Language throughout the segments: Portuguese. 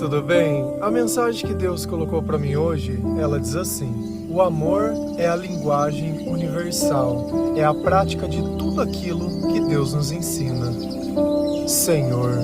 tudo bem? A mensagem que Deus colocou para mim hoje, ela diz assim: o amor é a linguagem universal, é a prática de tudo aquilo que Deus nos ensina. Senhor,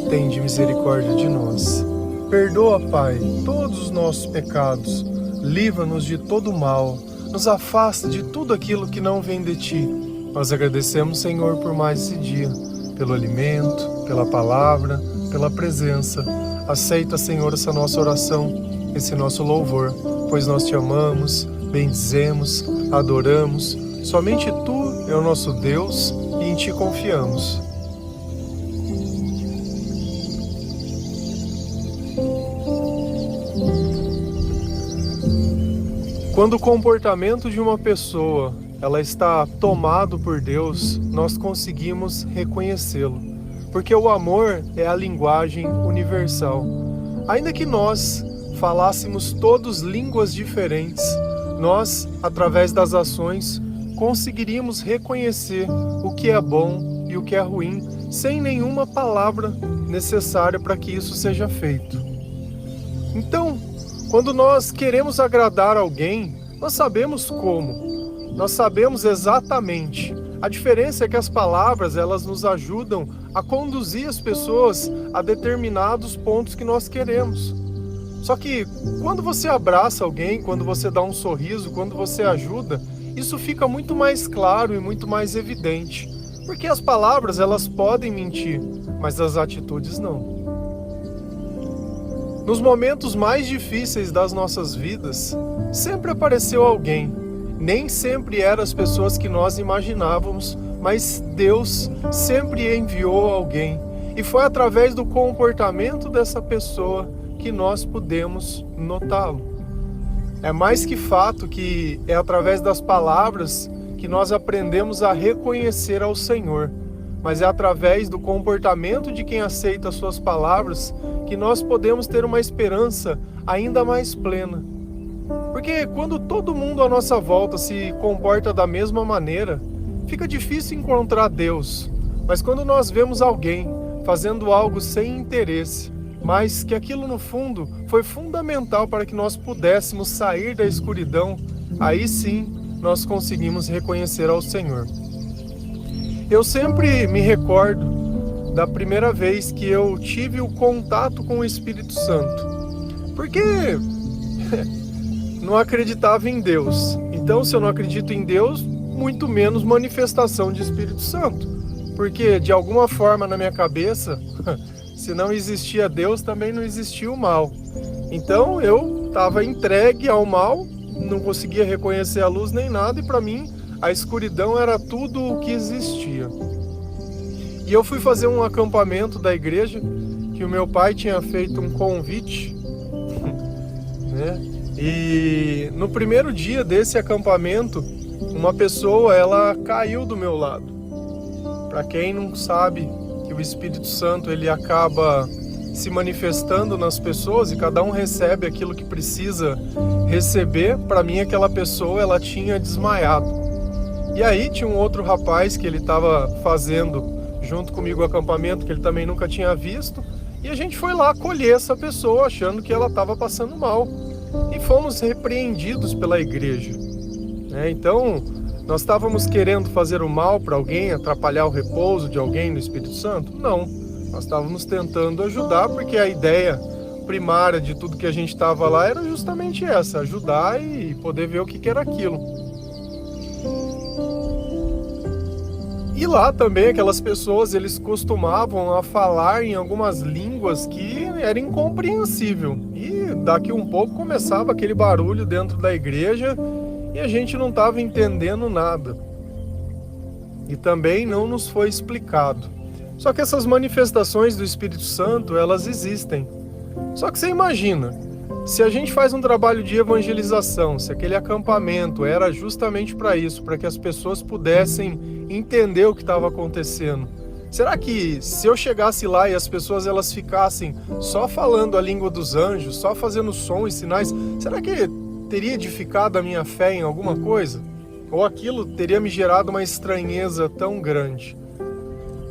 tende misericórdia de nós. Perdoa, Pai, todos os nossos pecados, livra-nos de todo mal, nos afasta de tudo aquilo que não vem de Ti. Nós agradecemos, Senhor, por mais esse dia, pelo alimento, pela palavra, pela presença. Aceita, Senhor, essa nossa oração, esse nosso louvor, pois nós Te amamos, bendizemos, adoramos. Somente Tu é o nosso Deus e em Ti confiamos. Quando o comportamento de uma pessoa ela está tomado por Deus, nós conseguimos reconhecê-lo, porque o amor é a linguagem universal. Ainda que nós falássemos todos línguas diferentes, nós, através das ações, conseguiríamos reconhecer o que é bom e o que é ruim, sem nenhuma palavra necessária para que isso seja feito. Então, quando nós queremos agradar alguém, nós sabemos como. Nós sabemos exatamente. A diferença é que as palavras, elas nos ajudam a conduzir as pessoas a determinados pontos que nós queremos. Só que quando você abraça alguém, quando você dá um sorriso, quando você ajuda, isso fica muito mais claro e muito mais evidente. Porque as palavras, elas podem mentir, mas as atitudes não. Nos momentos mais difíceis das nossas vidas, sempre apareceu alguém. Nem sempre eram as pessoas que nós imaginávamos, mas Deus sempre enviou alguém. E foi através do comportamento dessa pessoa que nós pudemos notá-lo. É mais que fato que é através das palavras que nós aprendemos a reconhecer ao Senhor, mas é através do comportamento de quem aceita as suas palavras que nós podemos ter uma esperança ainda mais plena. Porque quando todo mundo à nossa volta se comporta da mesma maneira, fica difícil encontrar Deus. Mas quando nós vemos alguém fazendo algo sem interesse, mas que aquilo no fundo foi fundamental para que nós pudéssemos sair da escuridão, aí sim nós conseguimos reconhecer ao Senhor. Eu sempre me recordo da primeira vez que eu tive o contato com o Espírito Santo, porque não acreditava em Deus. Então, se eu não acredito em Deus, muito menos manifestação de Espírito Santo, porque de alguma forma na minha cabeça, se não existia Deus, também não existia o mal. Então eu estava entregue ao mal, não conseguia reconhecer a luz nem nada, e para mim a escuridão era tudo o que existia. E eu fui fazer um acampamento da igreja, que o meu pai tinha feito um convite, né? E no primeiro dia desse acampamento, uma pessoa, ela caiu do meu lado. Para quem não sabe, que o Espírito Santo, ele acaba se manifestando nas pessoas e cada um recebe aquilo que precisa receber. Para mim, aquela pessoa, ela tinha desmaiado. E aí tinha um outro rapaz que ele estava fazendo junto comigo o acampamento, que ele também nunca tinha visto, e a gente foi lá acolher essa pessoa achando que ela estava passando mal, e fomos repreendidos pela igreja. Então nós estávamos querendo fazer o mal para alguém, atrapalhar o repouso de alguém no Espírito Santo? Não, nós estávamos tentando ajudar, porque a ideia primária de tudo que a gente estava lá era justamente essa, ajudar e poder ver o que era aquilo. E lá também aquelas pessoas, eles costumavam a falar em algumas línguas que era incompreensível. E daqui um pouco começava aquele barulho dentro da igreja e a gente não estava entendendo nada. E também não nos foi explicado. Só que essas manifestações do Espírito Santo, elas existem. Só que você imagina, se a gente faz um trabalho de evangelização, se aquele acampamento era justamente para isso, para que as pessoas pudessem entender o que estava acontecendo, será que se eu chegasse lá e as pessoas elas ficassem só falando a língua dos anjos, só fazendo som e sinais, será que teria edificado a minha fé em alguma coisa? Ou aquilo teria me gerado uma estranheza tão grande?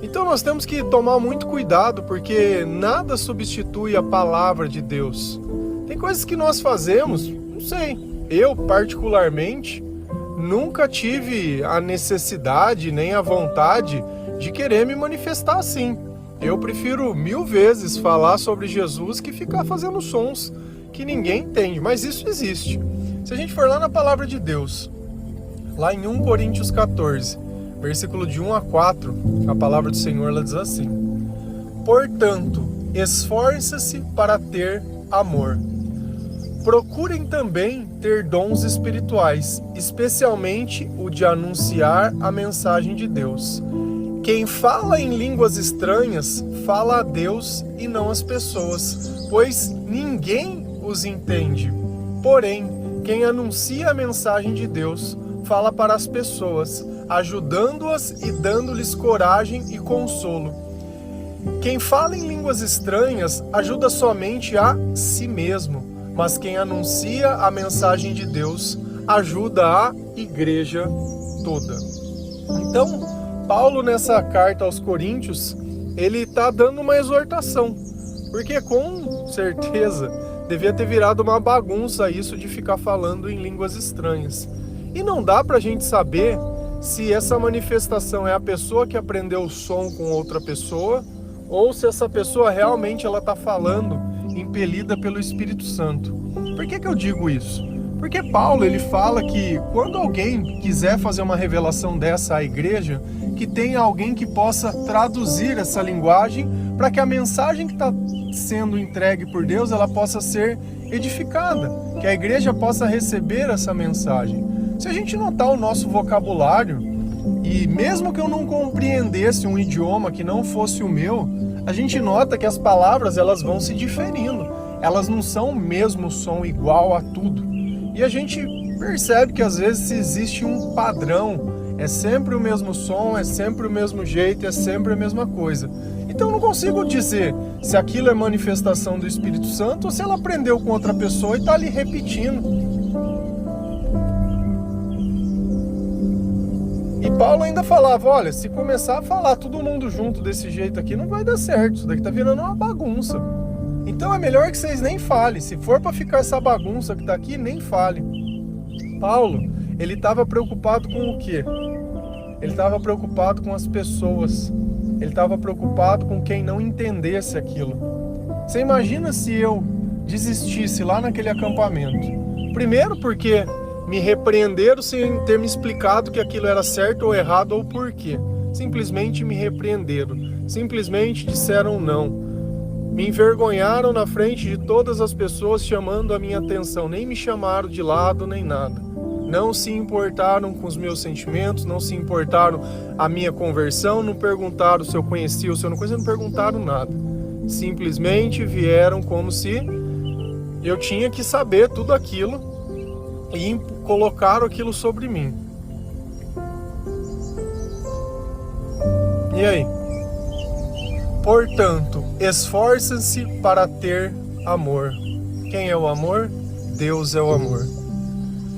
Então nós temos que tomar muito cuidado, porque nada substitui a palavra de Deus. Tem coisas que nós fazemos, não sei, eu particularmente nunca tive a necessidade nem a vontade de querer me manifestar assim. Eu prefiro 1000 vezes falar sobre Jesus que ficar fazendo sons que ninguém entende, mas isso existe. Se a gente for lá na palavra de Deus, lá em 1 Coríntios 14, versículo de 1 a 4, a palavra do Senhor ela diz assim: portanto, esforce-se para ter amor. Procurem também ter dons espirituais, especialmente o de anunciar a mensagem de Deus. Quem fala em línguas estranhas, fala a Deus e não às pessoas, pois ninguém os entende. Porém, quem anuncia a mensagem de Deus, fala para as pessoas, ajudando-as e dando-lhes coragem e consolo. Quem fala em línguas estranhas, ajuda somente a si mesmo, mas quem anuncia a mensagem de Deus, ajuda a igreja toda. Então, Paulo, nessa carta aos Coríntios, ele está dando uma exortação, porque com certeza devia ter virado uma bagunça isso de ficar falando em línguas estranhas. E não dá para a gente saber se essa manifestação é a pessoa que aprendeu o som com outra pessoa, ou se essa pessoa realmente ela está falando impelida pelo Espírito Santo. Por que eu digo isso? Porque Paulo ele fala que quando alguém quiser fazer uma revelação dessa à igreja, que tenha alguém que possa traduzir essa linguagem para que a mensagem que está sendo entregue por Deus ela possa ser edificada, que a igreja possa receber essa mensagem. Se a gente notar o nosso vocabulário, e mesmo que eu não compreendesse um idioma que não fosse o meu, a gente nota que as palavras elas vão se diferindo, elas não são o mesmo som igual a tudo. E a gente percebe que às vezes existe um padrão, é sempre o mesmo som, é sempre o mesmo jeito, é sempre a mesma coisa. Então eu não consigo dizer se aquilo é manifestação do Espírito Santo ou se ela aprendeu com outra pessoa e está ali repetindo. E Paulo ainda falava, olha, se começar a falar todo mundo junto desse jeito aqui, não vai dar certo, isso daqui tá virando uma bagunça. Então é melhor que vocês nem falem, se for para ficar essa bagunça que tá aqui, nem fale. Paulo, ele estava preocupado com o quê? Ele estava preocupado com as pessoas, ele estava preocupado com quem não entendesse aquilo. Você imagina se eu desistisse lá naquele acampamento? Primeiro porque me repreenderam sem ter me explicado que aquilo era certo ou errado ou por quê. Simplesmente me repreenderam, simplesmente disseram não. Me envergonharam na frente de todas as pessoas chamando a minha atenção, nem me chamaram de lado nem nada. Não se importaram com os meus sentimentos, não se importaram a minha conversão, não perguntaram se eu conhecia ou se eu não conhecia, não perguntaram nada. Simplesmente vieram como se eu tinha que saber tudo aquilo e colocaram aquilo sobre mim. E aí? Portanto, esforcem-se para ter amor. Quem é o amor? Deus é o amor.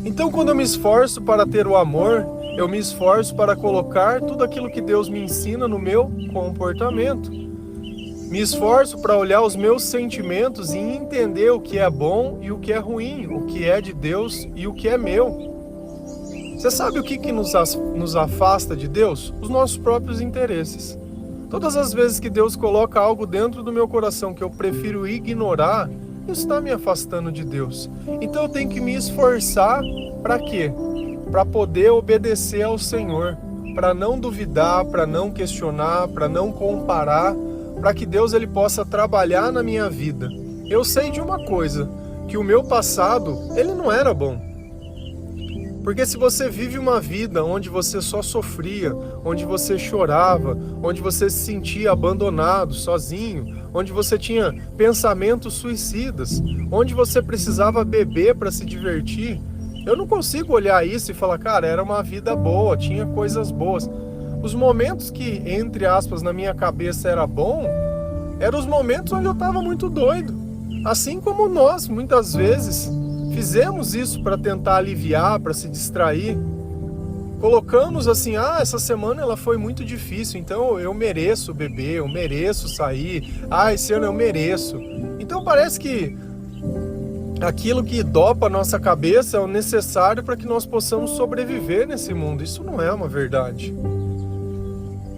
Então, quando eu me esforço para ter o amor, eu me esforço para colocar tudo aquilo que Deus me ensina no meu comportamento. Me esforço para olhar os meus sentimentos e entender o que é bom e o que é ruim, o que é de Deus e o que é meu. Você sabe o que nos afasta de Deus? Os nossos próprios interesses. Todas as vezes que Deus coloca algo dentro do meu coração que eu prefiro ignorar, isso está me afastando de Deus. Então eu tenho que me esforçar para quê? Para poder obedecer ao Senhor, para não duvidar, para não questionar, para não comparar, para que Deus ele possa trabalhar na minha vida. Eu sei de uma coisa, que o meu passado, ele não era bom. Porque se você vive uma vida onde você só sofria, onde você chorava, onde você se sentia abandonado, sozinho, onde você tinha pensamentos suicidas, onde você precisava beber para se divertir, eu não consigo olhar isso e falar, cara, era uma vida boa, tinha coisas boas. Os momentos que, entre aspas, na minha cabeça era bom, eram os momentos onde eu estava muito doido. Assim como nós, muitas vezes, fizemos isso para tentar aliviar, para se distrair. colocamos assim, essa semana ela foi muito difícil, então eu mereço beber, eu mereço sair, esse ano eu mereço. Então parece que aquilo que dopa a nossa cabeça é o necessário para que nós possamos sobreviver nesse mundo. Isso não é uma verdade.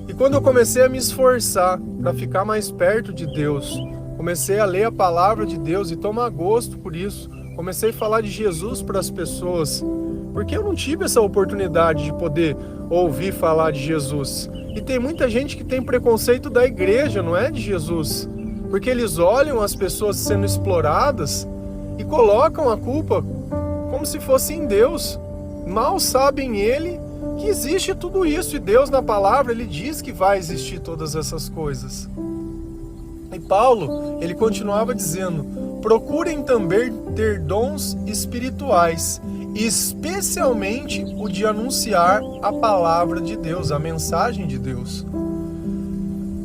E quando eu comecei a me esforçar para ficar mais perto de Deus, comecei a ler a palavra de Deus e tomar gosto por isso, comecei a falar de Jesus para as pessoas, porque eu não tive essa oportunidade de poder ouvir falar de Jesus. E tem muita gente que tem preconceito da igreja, não é de Jesus, porque eles olham as pessoas sendo exploradas e colocam a culpa como se fosse em Deus. Mal sabem ele que existe tudo isso, e Deus na palavra ele diz que vai existir todas essas coisas. E Paulo, ele continuava dizendo: procurem também ter dons espirituais, especialmente o de anunciar a palavra de Deus, a mensagem de Deus.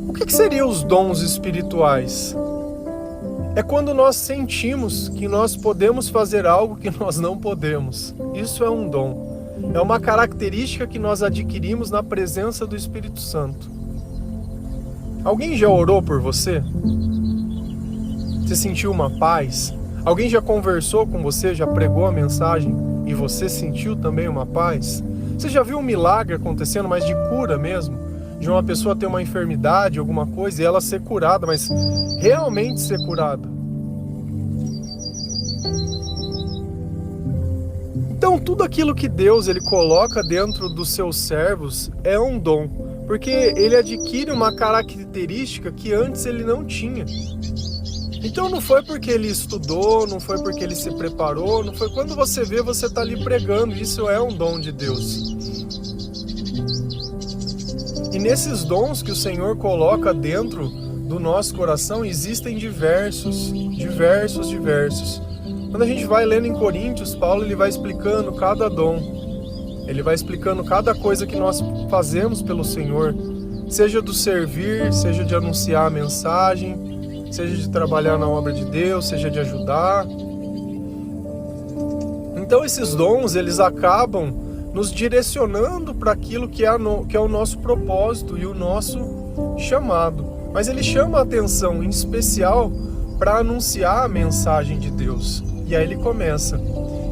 O que seriam os dons espirituais? É quando nós sentimos que nós podemos fazer algo que nós não podemos. Isso é um dom. É uma característica que nós adquirimos na presença do Espírito Santo. Alguém já orou por você? Você sentiu uma paz? Alguém já conversou com você, já pregou a mensagem e você sentiu também uma paz? Você já viu um milagre acontecendo, mas de cura mesmo? De uma pessoa ter uma enfermidade, alguma coisa, e ela ser curada, mas realmente ser curada. Então, tudo aquilo que Deus ele coloca dentro dos seus servos é um dom, porque ele adquire uma característica que antes ele não tinha. Então não foi porque ele estudou, não foi porque ele se preparou, não foi quando você vê, você está ali pregando. Isso é um dom de Deus. E nesses dons que o Senhor coloca dentro do nosso coração, existem diversos. Quando a gente vai lendo em Coríntios, Paulo ele vai explicando cada dom. Ele vai explicando cada coisa que nós fazemos pelo Senhor, seja do servir, seja de anunciar a mensagem, seja de trabalhar na obra de Deus, seja de ajudar. Então esses dons, eles acabam nos direcionando para aquilo que é o nosso propósito e o nosso chamado. Mas ele chama a atenção em especial para anunciar a mensagem de Deus. E aí ele começa: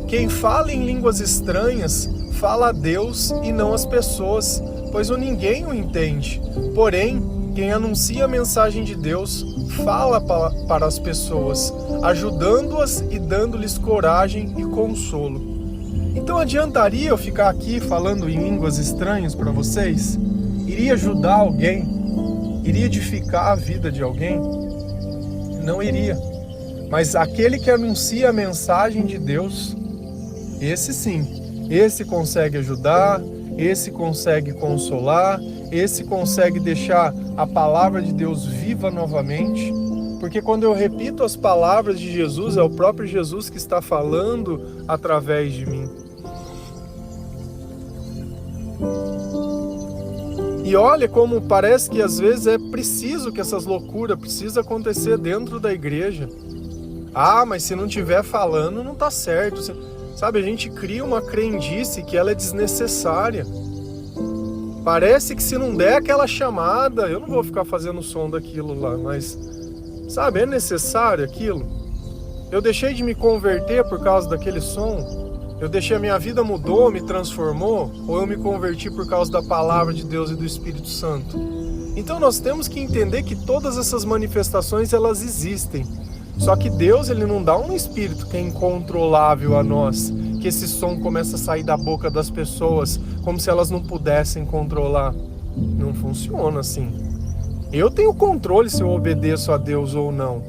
quem fala em línguas estranhas, fala a Deus e não às pessoas, pois ninguém o entende. Porém, quem anuncia a mensagem de Deus, fala para as pessoas, ajudando-as e dando-lhes coragem e consolo. Então adiantaria eu ficar aqui falando em línguas estranhas para vocês? Iria ajudar alguém? Iria edificar a vida de alguém? Não iria. Mas aquele que anuncia a mensagem de Deus, esse sim, esse consegue ajudar, esse consegue consolar, esse consegue deixar a palavra de Deus viva novamente. Porque quando eu repito as palavras de Jesus, é o próprio Jesus que está falando através de mim. E olha como parece que às vezes é preciso que essas loucuras precisam acontecer dentro da igreja. Mas se não estiver falando, não está certo. Sabe, a gente cria uma crendice que ela é desnecessária. Parece que se não der aquela chamada, eu não vou ficar fazendo som daquilo lá, mas, sabe, é necessário aquilo. Eu deixei de me converter por causa daquele som? A minha vida mudou, me transformou? Ou eu me converti por causa da palavra de Deus e do Espírito Santo? Então nós temos que entender que todas essas manifestações, elas existem. Só que Deus, ele não dá um espírito que é incontrolável a nós, que esse som começa a sair da boca das pessoas como se elas não pudessem controlar. Não funciona assim. Eu tenho controle se eu obedeço a Deus ou não.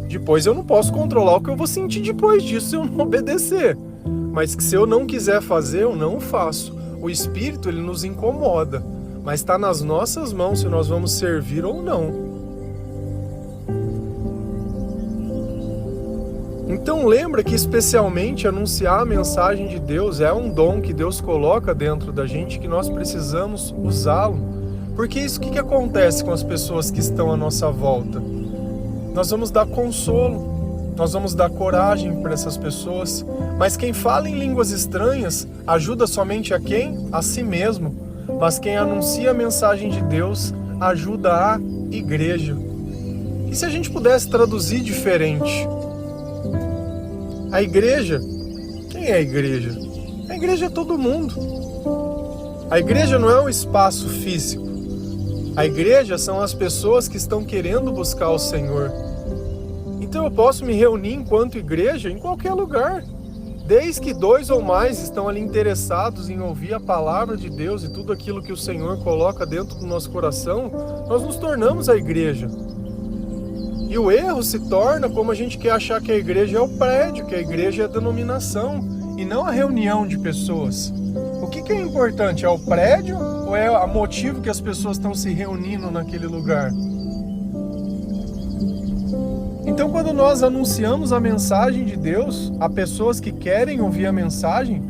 Depois eu não posso controlar o que eu vou sentir depois disso se eu não obedecer. Mas que se eu não quiser fazer, eu não faço. O espírito, ele nos incomoda, mas está nas nossas mãos se nós vamos servir ou não. Então lembra que especialmente anunciar a mensagem de Deus é um dom que Deus coloca dentro da gente, que nós precisamos usá-lo. Porque isso, o que acontece com as pessoas que estão à nossa volta? Nós vamos dar consolo. nós vamos dar coragem para essas pessoas. Mas quem fala em línguas estranhas ajuda somente a quem? A si mesmo. Mas quem anuncia a mensagem de Deus ajuda a igreja. E se a gente pudesse traduzir diferente? A igreja, quem é a igreja? A igreja é todo mundo. A igreja não é um espaço físico. A igreja são as pessoas que estão querendo buscar o Senhor. Então eu posso me reunir enquanto igreja em qualquer lugar. Desde que 2 ou mais estão ali interessados em ouvir a palavra de Deus e tudo aquilo que o Senhor coloca dentro do nosso coração, nós nos tornamos a igreja. E o erro se torna como a gente quer achar que a igreja é o prédio, que a igreja é a denominação, e não a reunião de pessoas. O que é importante? É o prédio ou é o motivo que as pessoas estão se reunindo naquele lugar? Então, quando nós anunciamos a mensagem de Deus a pessoas que querem ouvir a mensagem,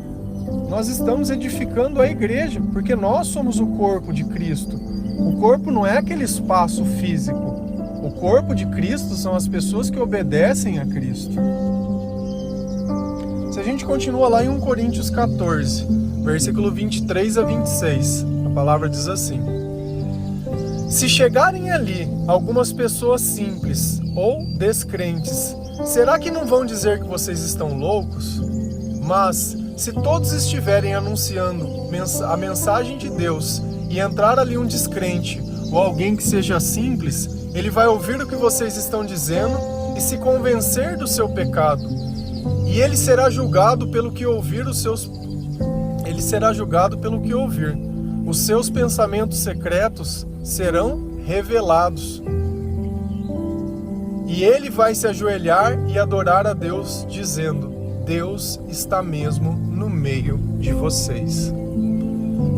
nós estamos edificando a igreja, porque nós somos o corpo de Cristo. O corpo não é aquele espaço físico. O corpo de Cristo são as pessoas que obedecem a Cristo. Se a gente continua lá em 1 Coríntios 14, versículo 23 a 26, a palavra diz assim: se chegarem ali algumas pessoas simples ou descrentes, será que não vão dizer que vocês estão loucos? Mas, se todos estiverem anunciando a mensagem de Deus e entrar ali um descrente ou alguém que seja simples, ele vai ouvir o que vocês estão dizendo e se convencer do seu pecado. E ele será julgado pelo que ouvir os seus pensamentos secretos serão revelados. E ele vai se ajoelhar e adorar a Deus, dizendo: Deus está mesmo no meio de vocês.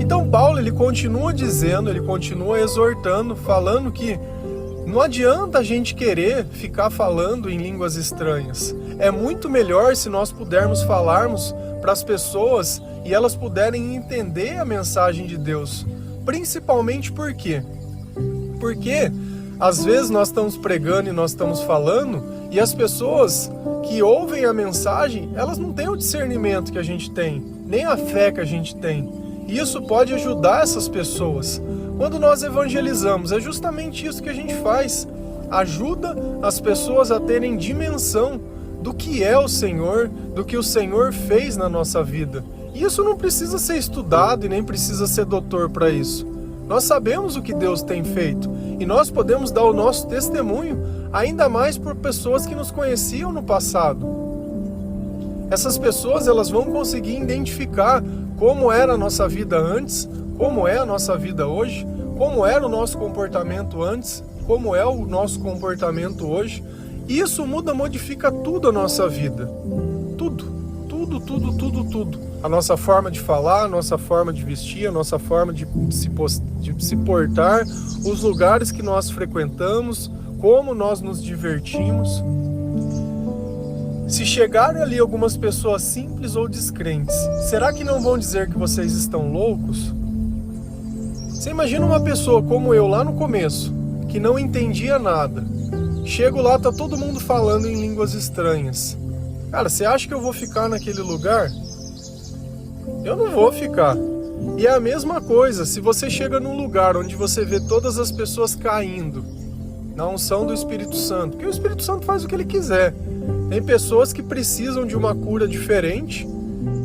Então Paulo, ele continua dizendo, ele continua exortando, falando que não adianta a gente querer ficar falando em línguas estranhas. É muito melhor se nós pudermos falarmos para as pessoas e elas puderem entender a mensagem de Deus. Principalmente por quê? Porque às vezes nós estamos pregando e nós estamos falando e as pessoas que ouvem a mensagem, elas não têm o discernimento que a gente tem, nem a fé que a gente tem. E isso pode ajudar essas pessoas. Quando nós evangelizamos, é justamente isso que a gente faz. Ajuda as pessoas a terem dimensão do que é o Senhor, do que o Senhor fez na nossa vida. E isso não precisa ser estudado e nem precisa ser doutor para isso. Nós sabemos o que Deus tem feito e nós podemos dar o nosso testemunho, ainda mais por pessoas que nos conheciam no passado. Essas pessoas, elas vão conseguir identificar como era a nossa vida antes, como é a nossa vida hoje, como era o nosso comportamento antes, como é o nosso comportamento hoje. E isso modifica tudo a nossa vida. Tudo. A nossa forma de falar, a nossa forma de vestir, a nossa forma de se portar, os lugares que nós frequentamos, como nós nos divertimos. Se chegarem ali algumas pessoas simples ou descrentes, será que não vão dizer que vocês estão loucos? Você imagina uma pessoa como eu lá no começo, que não entendia nada. Chego lá, tá todo mundo falando em línguas estranhas. Cara, você acha que eu vou ficar naquele lugar? Eu não vou ficar. E é a mesma coisa, se você chega num lugar onde você vê todas as pessoas caindo na unção do Espírito Santo, porque o Espírito Santo faz o que ele quiser. Tem pessoas que precisam de uma cura diferente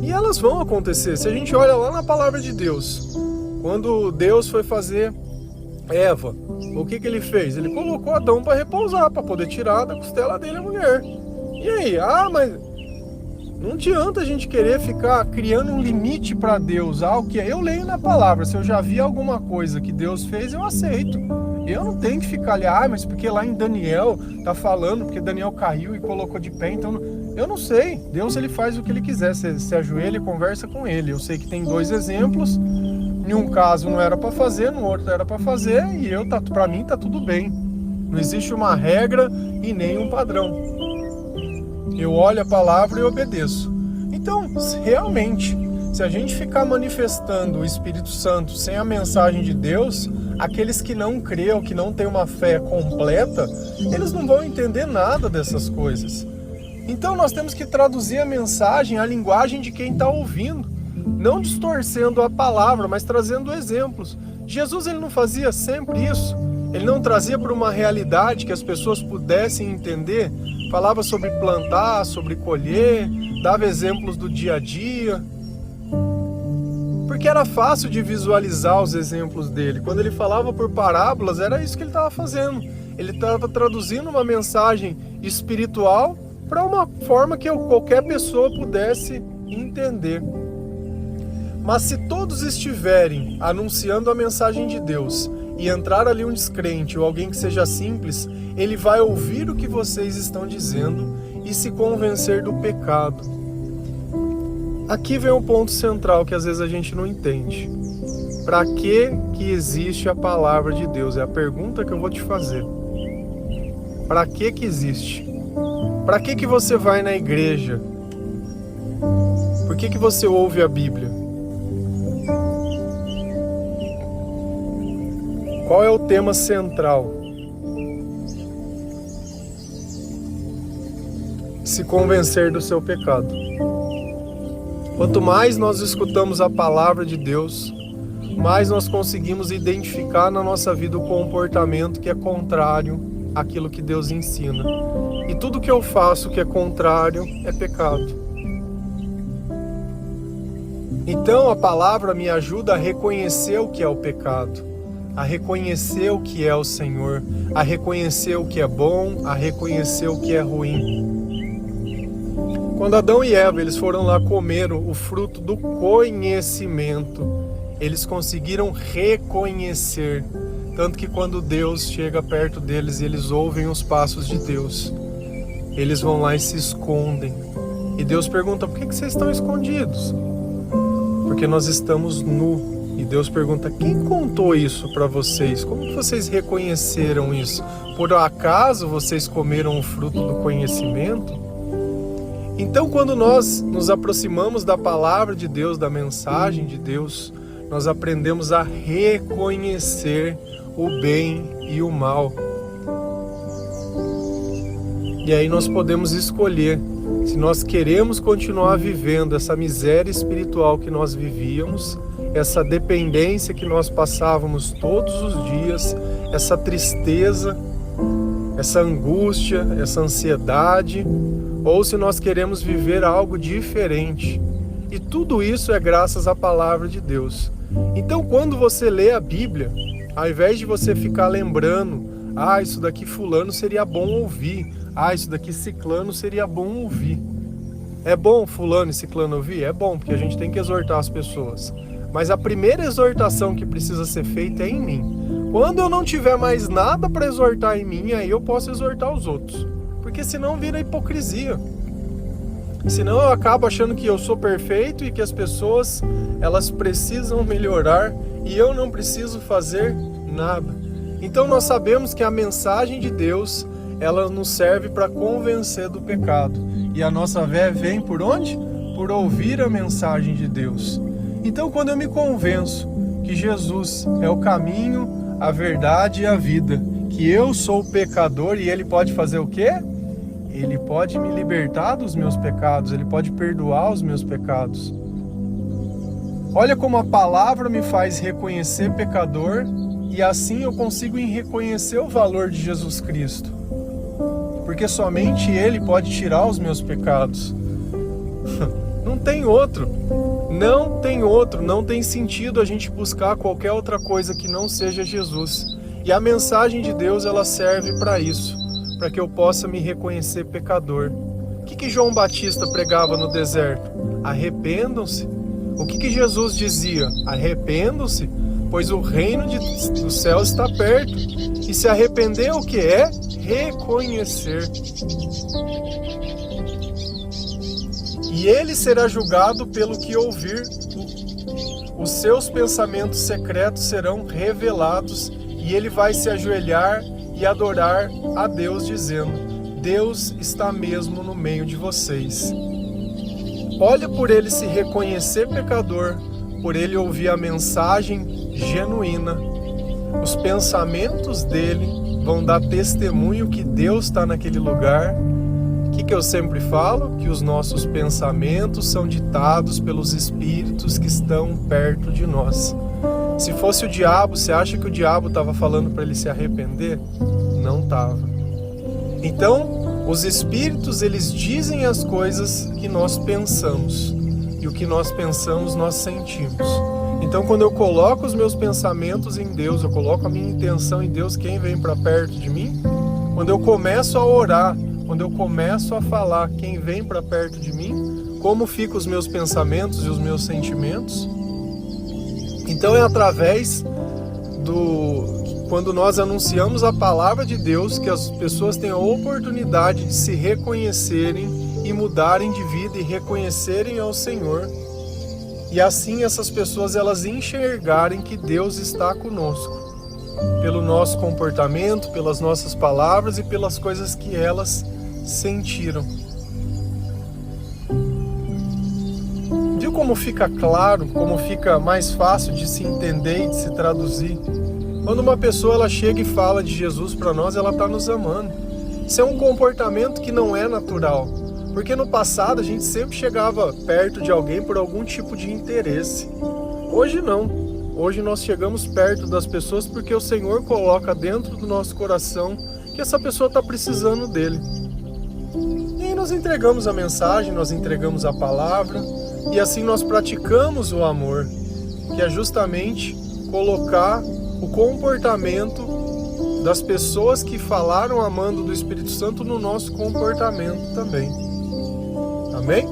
e elas vão acontecer. Se a gente olha lá na palavra de Deus, quando Deus foi fazer Eva, o que ele fez? Ele colocou Adão para repousar, para poder tirar da costela dele a mulher. E aí? Mas não adianta a gente querer ficar criando um limite para Deus. O que eu leio na palavra, se eu já vi alguma coisa que Deus fez, eu aceito. Eu não tenho que ficar ali, mas porque lá em Daniel tá falando, porque Daniel caiu e colocou de pé, então eu não sei. Deus, ele faz o que ele quiser, se ajoelha e conversa com ele. Eu sei que tem 2 exemplos, em um caso não era para fazer, no outro era para fazer, e para mim tá tudo bem. Não existe uma regra e nem um padrão. Eu olho a palavra e obedeço. Então, realmente, se a gente ficar manifestando o Espírito Santo sem a mensagem de Deus, aqueles que não creem, que não têm uma fé completa, eles não vão entender nada dessas coisas. Então nós temos que traduzir a mensagem à linguagem de quem está ouvindo, não distorcendo a palavra, mas trazendo exemplos. Jesus, ele não fazia sempre isso? Ele não trazia para uma realidade que as pessoas pudessem entender? Falava sobre plantar, sobre colher, dava exemplos do dia a dia. Porque era fácil de visualizar os exemplos dele. Quando ele falava por parábolas, era isso que ele estava fazendo. Ele estava traduzindo uma mensagem espiritual para uma forma que qualquer pessoa pudesse entender. Mas se todos estiverem anunciando a mensagem de Deus e entrar ali um descrente ou alguém que seja simples, ele vai ouvir o que vocês estão dizendo e se convencer do pecado. Aqui vem um ponto central que às vezes a gente não entende. Para que existe a palavra de Deus? É a pergunta que eu vou te fazer. Para que existe? Para que você vai na igreja? Por que você ouve a Bíblia? Qual é o tema central? Se convencer do seu pecado. Quanto mais nós escutamos a palavra de Deus, mais nós conseguimos identificar na nossa vida o comportamento que é contrário àquilo que Deus ensina. E tudo que eu faço que é contrário é pecado. Então a palavra me ajuda a reconhecer o que é o pecado, a reconhecer o que é o Senhor, a reconhecer o que é bom, a reconhecer o que é ruim. Quando Adão e Eva eles foram lá comer o fruto do conhecimento, eles conseguiram reconhecer. Tanto que quando Deus chega perto deles e eles ouvem os passos de Deus, eles vão lá e se escondem. E Deus pergunta, por que vocês estão escondidos? Porque nós estamos nus. E Deus pergunta, quem contou isso para vocês? Como que vocês reconheceram isso? Por acaso vocês comeram o fruto do conhecimento? Então, quando nós nos aproximamos da palavra de Deus, da mensagem de Deus, nós aprendemos a reconhecer o bem e o mal. E aí nós podemos escolher se nós queremos continuar vivendo essa miséria espiritual que nós vivíamos, essa dependência que nós passávamos todos os dias, essa tristeza, essa angústia, essa ansiedade, ou se nós queremos viver algo diferente. E tudo isso é graças à palavra de Deus. Então, quando você lê a Bíblia, ao invés de você ficar lembrando, isso daqui fulano seria bom ouvir, isso daqui ciclano seria bom ouvir. É bom fulano e ciclano ouvir? É bom, porque a gente tem que exortar as pessoas. Mas a primeira exortação que precisa ser feita é em mim. Quando eu não tiver mais nada para exortar em mim, aí eu posso exortar os outros. Porque senão vira hipocrisia. Senão eu acabo achando que eu sou perfeito e que as pessoas elas precisam melhorar e eu não preciso fazer nada. Então nós sabemos que a mensagem de Deus ela nos serve para convencer do pecado. E a nossa fé vem por onde? Por ouvir a mensagem de Deus. Então quando eu me convenço que Jesus é o caminho, a verdade e a vida, que eu sou pecador e Ele pode fazer o quê? Ele pode me libertar dos meus pecados, Ele pode perdoar os meus pecados. Olha como a palavra me faz reconhecer pecador e assim eu consigo reconhecer o valor de Jesus Cristo. Porque somente Ele pode tirar os meus pecados. Não tem outro. Não tem outro. Não tem sentido a gente buscar qualquer outra coisa que não seja Jesus. E a mensagem de Deus ela serve para isso. Para que eu possa me reconhecer pecador. O que João Batista pregava no deserto? Arrependam-se. O que Jesus dizia? Arrependam-se, pois o reino dos céus está perto. E se arrepender, o que é? Reconhecer. E ele será julgado pelo que ouvir. Os seus pensamentos secretos serão revelados e ele vai se ajoelhar e adorar a Deus, dizendo: Deus está mesmo no meio de vocês. Olha por ele se reconhecer pecador, por ele ouvir a mensagem genuína. Os pensamentos dele vão dar testemunho que Deus está naquele lugar, O que eu sempre falo? Que os nossos pensamentos são ditados pelos espíritos que estão perto de nós. Se fosse o diabo, você acha que o diabo estava falando para ele se arrepender? Não estava. Então, os espíritos, eles dizem as coisas que nós pensamos. E o que nós pensamos, nós sentimos. Então, quando eu coloco os meus pensamentos em Deus, eu coloco a minha intenção em Deus, quem vem para perto de mim? Quando eu começo a orar, quando eu começo a falar, quem vem para perto de mim? Como ficam os meus pensamentos e os meus sentimentos? Então, é através quando nós anunciamos a palavra de Deus, que as pessoas têm a oportunidade de se reconhecerem e mudarem de vida e reconhecerem ao Senhor. E assim essas pessoas elas enxergarem que Deus está conosco, pelo nosso comportamento, pelas nossas palavras e pelas coisas que elas sentiram. Viu como fica claro, como fica mais fácil de se entender e de se traduzir? Quando uma pessoa ela chega e fala de Jesus para nós, ela está nos amando. Isso é um comportamento que não é natural. Porque no passado a gente sempre chegava perto de alguém por algum tipo de interesse. Hoje não. Hoje nós chegamos perto das pessoas porque o Senhor coloca dentro do nosso coração que essa pessoa está precisando dele. E aí nós entregamos a mensagem, nós entregamos a palavra e assim nós praticamos o amor, que é justamente colocar o comportamento das pessoas que falaram amando do Espírito Santo no nosso comportamento também. Amém?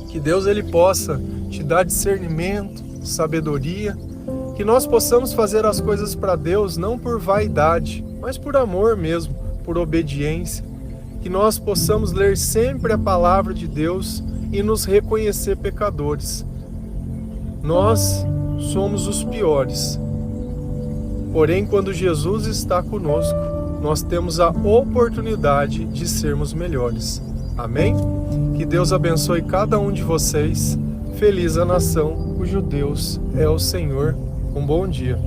Que Deus ele possa te dar discernimento, sabedoria, que nós possamos fazer as coisas para Deus não por vaidade, mas por amor mesmo, por obediência, que nós possamos ler sempre a palavra de Deus e nos reconhecer pecadores. Nós somos os piores, porém quando Jesus está conosco, nós temos a oportunidade de sermos melhores. Amém? Que Deus abençoe cada um de vocês. Feliz a nação cujo Deus é o Senhor. Um bom dia.